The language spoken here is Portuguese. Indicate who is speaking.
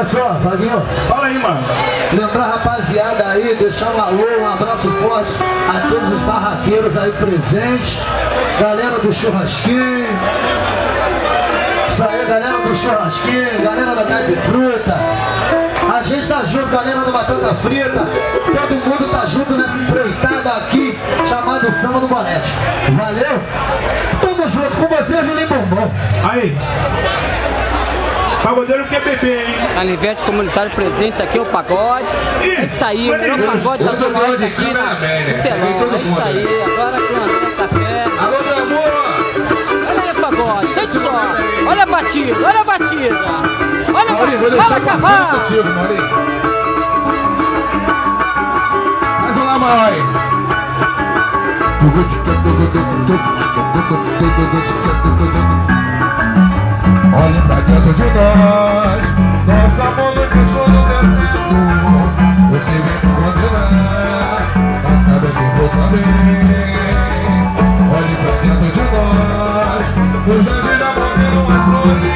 Speaker 1: Olha só, Vaguinho.
Speaker 2: Fala aí, mano.
Speaker 1: Lembrar a rapaziada aí, deixar um alô, um abraço forte a todos os barraqueiros aí presentes. Galera do churrasquinho. Isso aí, galera do churrasquinho, galera da Neve Fruta. A gente tá junto, galera do Batata Frita. Todo mundo tá junto nessa empreitada aqui, chamada Samba do Bolete. Valeu? Tamo junto com você, Julinho Bombom.
Speaker 2: Aí. Pagodeiro quer beber, hein?
Speaker 3: Canivete comunitário presente, aqui é o pagode. É isso aí, o melhor pagode da Zona Oeste aqui no telão. É isso aí, agora tem um café.
Speaker 4: Alô, meu amor!
Speaker 3: Olha aí, pagode, sente só. Olha a batida, olha a batida. Olha a batida, fala cavalo.
Speaker 4: Contigo, Maurinho. Mais um lá, maior aí. Olha pra dentro de nós, nosso amor não deixou no deserto. Você vem me condenar, mas sabe que vou também. Olha pra dentro de nós, o jardim já morreram as flores.